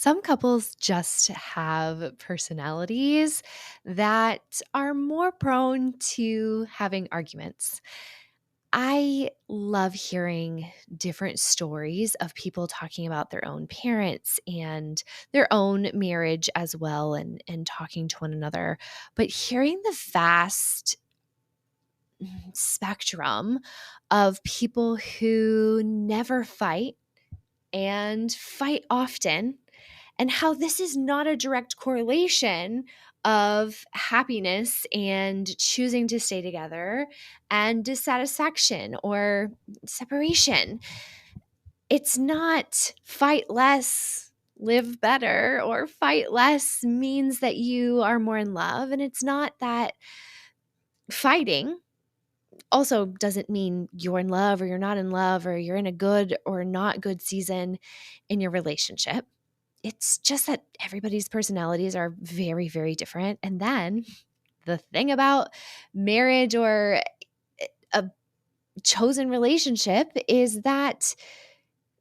Some couples just have personalities that are more prone to having arguments. I love hearing different stories of people talking about their own parents and their own marriage as well and talking to one another. But hearing the vast spectrum of people who never fight and fight often, and how this is not a direct correlation of happiness and choosing to stay together and dissatisfaction or separation. It's not fight less, live better, or fight less means that you are more in love. And it's not that fighting also doesn't mean you're in love or you're not in love or you're in a good or not good season in your relationship. It's just that everybody's personalities are very, very different. And then the thing about marriage or a chosen relationship is that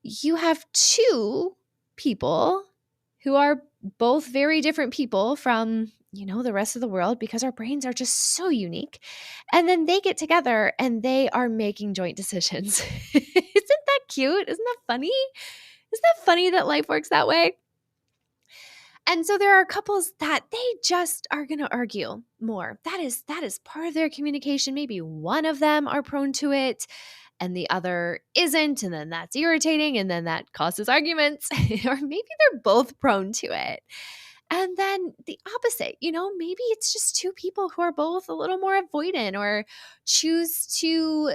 you have two people who are both very different people from, the rest of the world because our brains are just so unique. And then they get together and they are making joint decisions. Isn't that cute? Isn't that funny? Isn't that funny that life works that way? And so there are couples that they just are going to argue more. That is part of their communication. Maybe one of them are prone to it and the other isn't, and then that's irritating and then that causes arguments or maybe they're both prone to it. And then the opposite, maybe it's just two people who are both a little more avoidant or choose to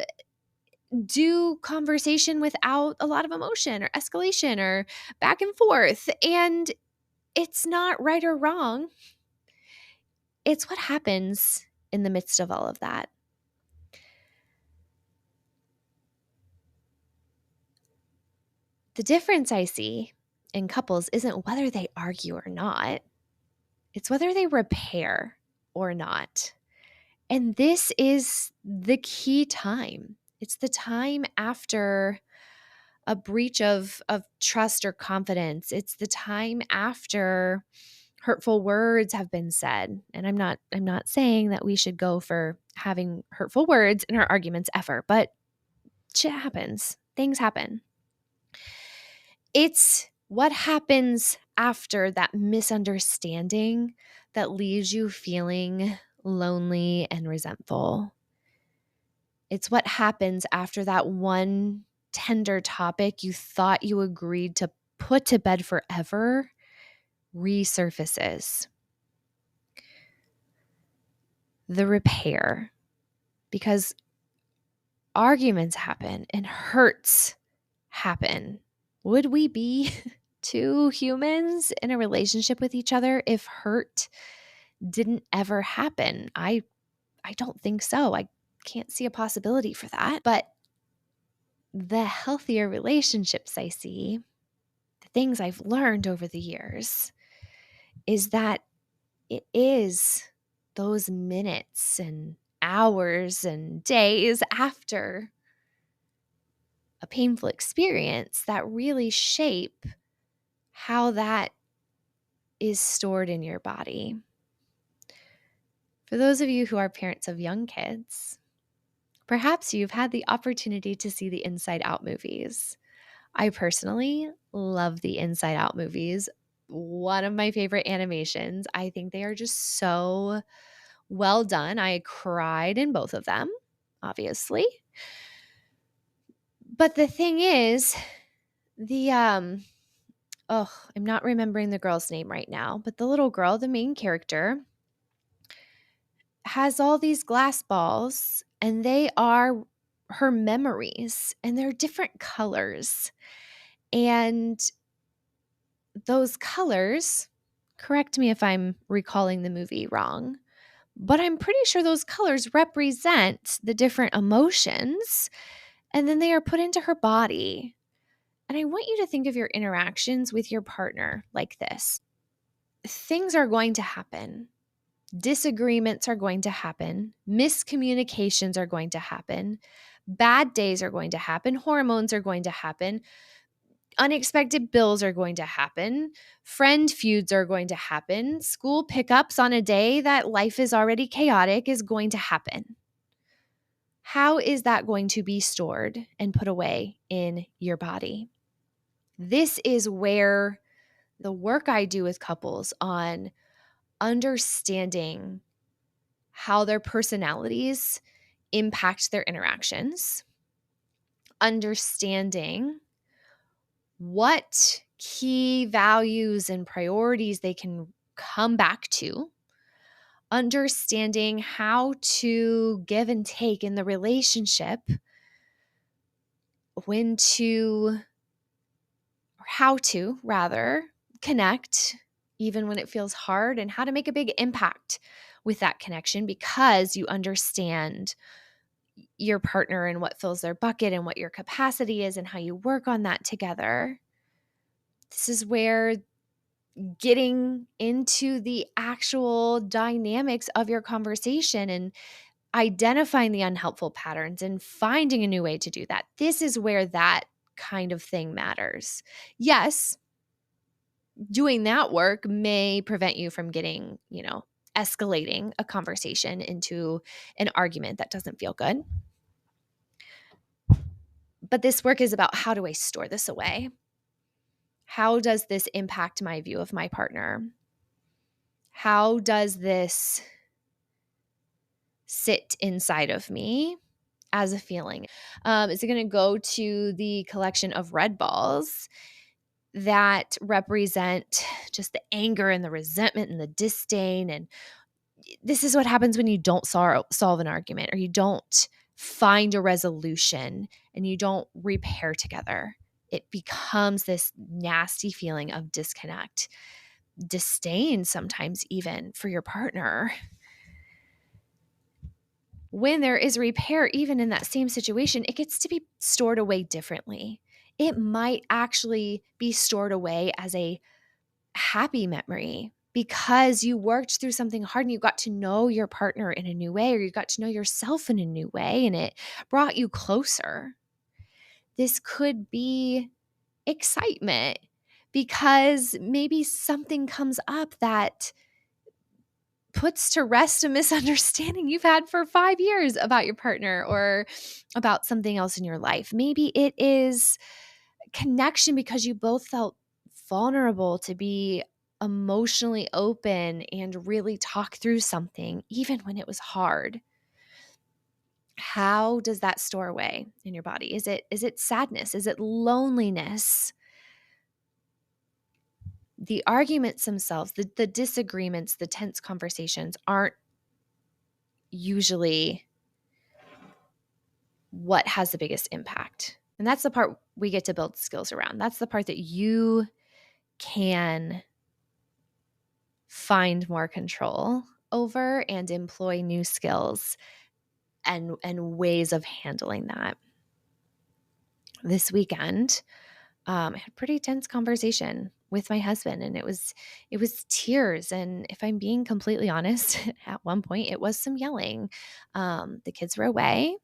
do conversation without a lot of emotion or escalation or back and forth. And it's not right or wrong. It's what happens in the midst of all of that. The difference I see in couples isn't whether they argue or not. It's whether they repair or not. And this is the key time. It's the time after a breach of trust or confidence. It's the time after hurtful words have been said. And I'm not saying that we should go for having hurtful words in our arguments ever, but shit happens. Things happen. It's what happens after that misunderstanding that leaves you feeling lonely and resentful. It's what happens after that one tender topic you thought you agreed to put to bed forever resurfaces. The repair, because arguments happen and hurts happen. Would we be two humans in a relationship with each other if hurt didn't ever happen? I don't think so. I can't see a possibility for that. But the healthier relationships I see, the things I've learned over the years, is that it is those minutes and hours and days after a painful experience that really shape how that is stored in your body. For those of you who are parents of young kids, perhaps you've had the opportunity to see the Inside Out movies. I personally love the Inside Out movies. One of my favorite animations. I think they are just so well done. I cried in both of them, obviously. But the thing is, I'm not remembering the girl's name right now, but the little girl, the main character, has all these glass balls and they are her memories and they're different colors. And those colors, correct me if I'm recalling the movie wrong, but I'm pretty sure those colors represent the different emotions and then they are put into her body. And I want you to think of your interactions with your partner like this. Things are going to happen. Disagreements are going to happen. Miscommunications are going to happen. Bad days are going to happen. Hormones are going to happen. Unexpected bills are going to happen. Friend feuds are going to happen. School pickups on a day that life is already chaotic is going to happen. How is that going to be stored and put away in your body? This is where the work I do with couples on understanding how their personalities impact their interactions, understanding what key values and priorities they can come back to, understanding how to give and take in the relationship, when to, or how to rather, connect even when it feels hard, and how to make a big impact with that connection because you understand your partner and what fills their bucket and what your capacity is and how you work on that together. This is where getting into the actual dynamics of your conversation and identifying the unhelpful patterns and finding a new way to do that. This is where that kind of thing matters. Yes, doing that work may prevent you from getting, escalating a conversation into an argument that doesn't feel good. But this work is about, how do I store this away? How does this impact my view of my partner? How does this sit inside of me as a feeling? Is it going to go to the collection of red balls that represent just the anger and the resentment and the disdain? And this is what happens when you don't solve an argument, or you don't find a resolution and you don't repair together. It becomes this nasty feeling of disconnect, disdain, sometimes even for your partner. When there is repair, even in that same situation, it gets to be stored away differently. It might actually be stored away as a happy memory because you worked through something hard and you got to know your partner in a new way, or you got to know yourself in a new way, and it brought you closer. This could be excitement because maybe something comes up that puts to rest a misunderstanding you've had for 5 years about your partner or about something else in your life. Maybe it is connection because you both felt vulnerable to be emotionally open and really talk through something, even when it was hard. How does that store away in your body? Is it sadness? Is it loneliness? The arguments themselves, the disagreements, the tense conversations aren't usually what has the biggest impact. And that's the part we get to build skills around. That's the part that you can find more control over and employ new skills and ways of handling that. This weekend, I had a pretty tense conversation with my husband, and it was tears. And if I'm being completely honest, at one point it was some yelling. The kids were away,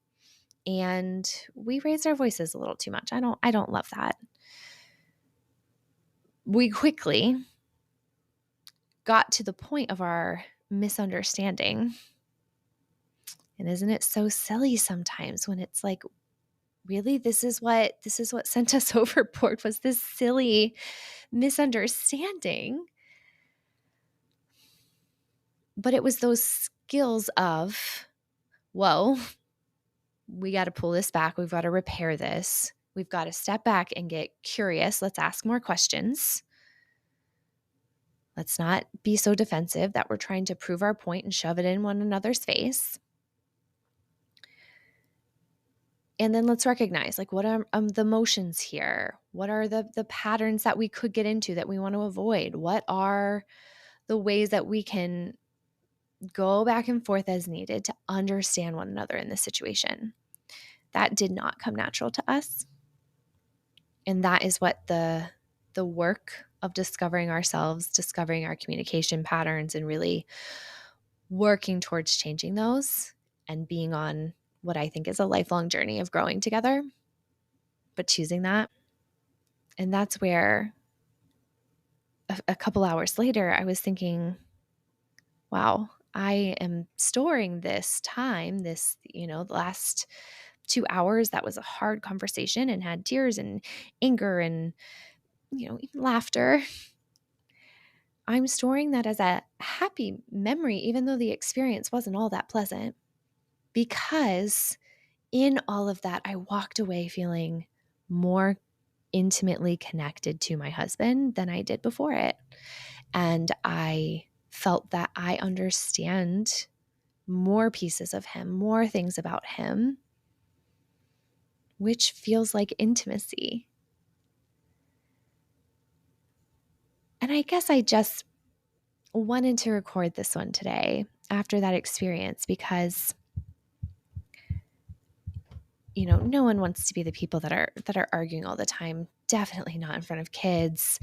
and we raised our voices a little too much. I don't love that. We quickly got to the point of our misunderstanding. And isn't it so silly sometimes when it's like, really, this is what sent us overboard, was this silly misunderstanding. But it was those skills of, whoa, we got to pull this back. We've got to repair this. We've got to step back and get curious. Let's ask more questions. Let's not be so defensive that we're trying to prove our point and shove it in one another's face. And then let's recognize, like, what are the emotions here? What are the patterns that we could get into that we want to avoid? What are the ways that we can go back and forth as needed to understand one another in this situation? That did not come natural to us. And that is what the work of discovering ourselves, discovering our communication patterns, and really working towards changing those and being on what I think is a lifelong journey of growing together, but choosing that And that's where a couple hours later, I was thinking, wow, I am storing this time, the last 2 hours that was a hard conversation and had tears and anger and, even laughter. I'm storing that as a happy memory, even though the experience wasn't all that pleasant, because in all of that, I walked away feeling more intimately connected to my husband than I did before it. And I felt that I understand more pieces of him, more things about him, which feels like intimacy. And I guess I just wanted to record this one today after that experience because no one wants to be the people that are arguing all the time. Definitely not in front of kids.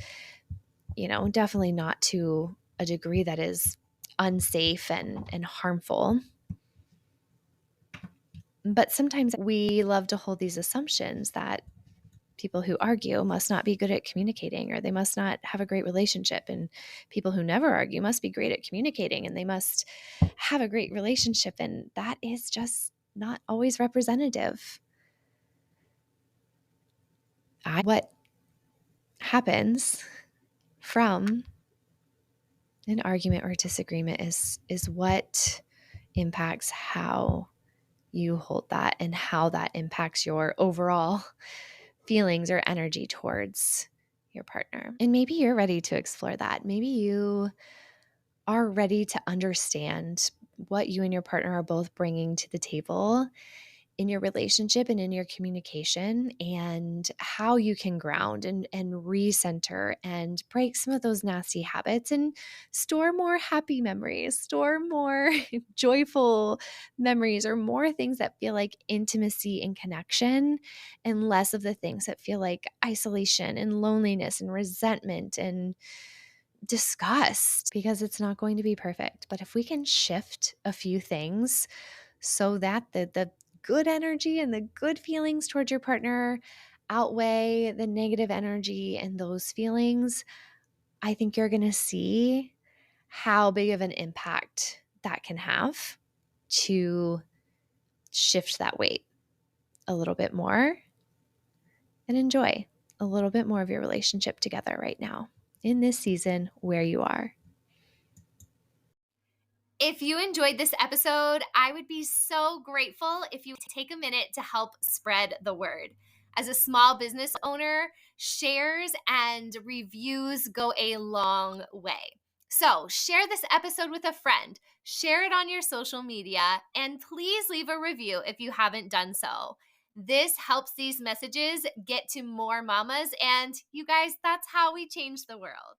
Definitely not to a degree that is unsafe and harmful. But sometimes we love to hold these assumptions that people who argue must not be good at communicating, or they must not have a great relationship, and people who never argue must be great at communicating and they must have a great relationship, and that is just not always representative. What happens from an argument or disagreement is what impacts how you hold that and how that impacts your overall feelings or energy towards your partner. And maybe you're ready to explore that. Maybe you are ready to understand what you and your partner are both bringing to the table in your relationship and in your communication, and how you can ground and recenter and break some of those nasty habits and store more happy memories, store more joyful memories, or more things that feel like intimacy and connection, and less of the things that feel like isolation and loneliness and resentment and disgust, because it's not going to be perfect. But if we can shift a few things so that the good energy and the good feelings towards your partner outweigh the negative energy and those feelings, I think you're going to see how big of an impact that can have to shift that weight a little bit more and enjoy a little bit more of your relationship together right now in this season where you are. If you enjoyed this episode, I would be so grateful if you take a minute to help spread the word. As a small business owner, shares and reviews go a long way. So share this episode with a friend, share it on your social media, and please leave a review if you haven't done so. This helps these messages get to more mamas, and you guys, that's how we change the world.